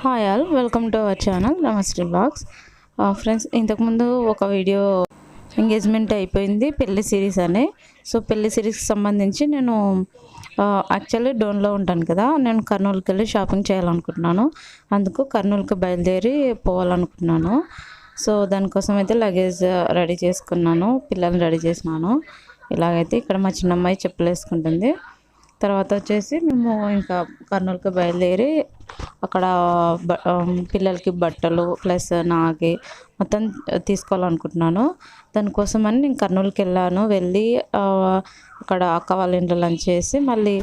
Hi all, welcome to our channel నమస్తే blogs. Friends, ఇంతకుముందు ఒక వీడియో ఎంగేజ్మెంట్ అయిపోయింది, పెళ్లి సిరీస్ అని. సో పెళ్లి సిరీస్కి సంబంధించి నేను యాక్చువల్లీ డోన్లో ఉంటాను కదా, నేను కర్నూలుకి వెళ్ళి షాపింగ్ చేయాలనుకుంటున్నాను. అందుకు కర్నూలుకి బయలుదేరి పోవాలనుకుంటున్నాను. సో దానికోసం అయితే లగేజ్ రెడీ చేసుకున్నాను, పిల్లల్ని రెడీ చేసినాను. ఇలాగైతే ఇక్కడ మా చిన్నమ్మాయి చెప్పులు వేసుకుంటుంది. తర్వాత వచ్చేసి మేము ఇంకా కర్నూలుకి బయలుదేరి అక్కడ పిల్లలకి బట్టలు ప్లస్ నాకి మొత్తం తీసుకోవాలనుకుంటున్నాను. దానికోసమని నేను కర్నూలుకి వెళ్ళి అక్కడ అక్క వాళ్ళ ఇంట్లో లంచ్ చేసి మళ్ళీ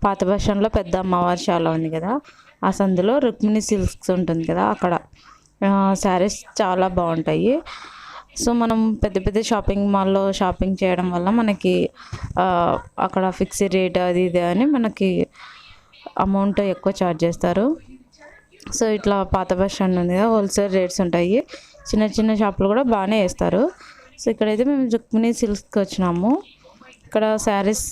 పాత బస్ స్టాండ్లో పెద్ద అమ్మవారి శాల ఉంది కదా, ఆ సందులో రుక్మిణి సిల్క్స్ ఉంటుంది కదా, అక్కడ శారీస్ చాలా బాగుంటాయి. సో మనం పెద్ద పెద్ద షాపింగ్ మాల్లో షాపింగ్ చేయడం వల్ల మనకి అక్కడ ఫిక్స్డ్ రేట్ అది ఇది అని మనకి అమౌంట్ ఎక్కువ ఛార్జ్ చేస్తారు. సో ఇట్లా పాత బస్ స్టాండ్ ఉంది కదా, హోల్సేల్ రేట్స్ ఉంటాయి. చిన్న చిన్న షాపులు కూడా బాగానే వేస్తారు. సో ఇక్కడైతే మేము రుక్మిణి సిల్క్స్కి వచ్చినాము. ఇక్కడ శారీస్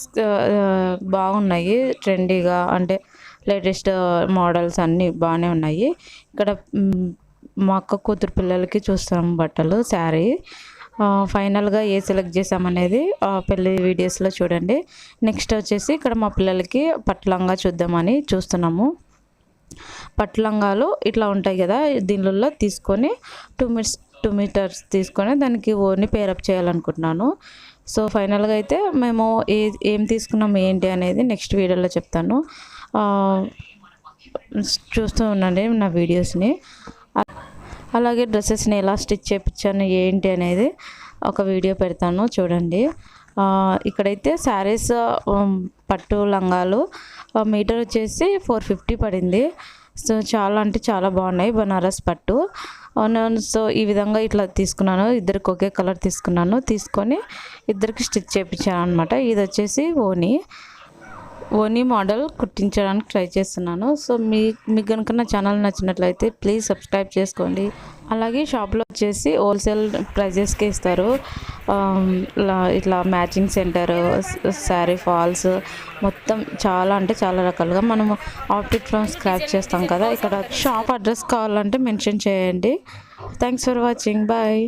బాగున్నాయి, ట్రెండీగా, అంటే లేటెస్ట్ మోడల్స్ అన్నీ బాగానే ఉన్నాయి. ఇక్కడ మా అక్క కూతురు పిల్లలకి చూస్తాము బట్టలు, శారీ. ఫైనల్గా ఏ సెలెక్ట్ చేసామనేది పెళ్ళి వీడియోస్లో చూడండి. నెక్స్ట్ వచ్చేసి ఇక్కడ మా పిల్లలకి పట్లంగా చూద్దామని చూస్తున్నాము. పట్లంగాలు ఇట్లా ఉంటాయి కదా, దీనిలో తీసుకొని 2 మీటర్స్ తీసుకొని దానికి ఓని పేరప్ చేయాలనుకుంటున్నాను. సో ఫైనల్గా అయితే మేము ఏం తీసుకున్నాము ఏంటి అనేది నెక్స్ట్ వీడియోలో చెప్తాను. చూస్తూ ఉండండి నా వీడియోస్ని. అలాగే డ్రెస్సెస్ని ఎలా స్టిచ్ చేయించాను ఏంటి అనేది ఒక వీడియో పెడతాను, చూడండి. ఇక్కడైతే శారీస్ పట్టు లంగాలు మీటర్ వచ్చేసి 450 పడింది. సో చాలా అంటే చాలా బాగున్నాయి, బనారస్ పట్టు. సో ఈ విధంగా ఇట్లా తీసుకున్నాను, ఇద్దరికి ఒకే కలర్ తీసుకొని ఇద్దరికి స్టిచ్ చేయించాను అనమాట. ఇది వచ్చేసి ఓనీ మోడల్ కుట్టించడానికి ట్రై చేస్తున్నాను. సో మీకు కనుక నా ఛానల్ నచ్చినట్లయితే ప్లీజ్ సబ్స్క్రైబ్ చేసుకోండి. అలాగే షాప్లో వచ్చేసి హోల్సేల్ ప్రైజెస్కి ఇస్తారు. ఇట్లా మ్యాచింగ్ సెంటర్, శారీ ఫాల్స్, మొత్తం చాలా అంటే చాలా రకాలుగా మనము అవుట్ఫిట్ ఫ్రమ్ స్క్రాచ్ చేస్తాం కదా. ఇక్కడ షాప్ అడ్రస్ కావాలంటే మెన్షన్ చేయండి. Thanks for watching, bye.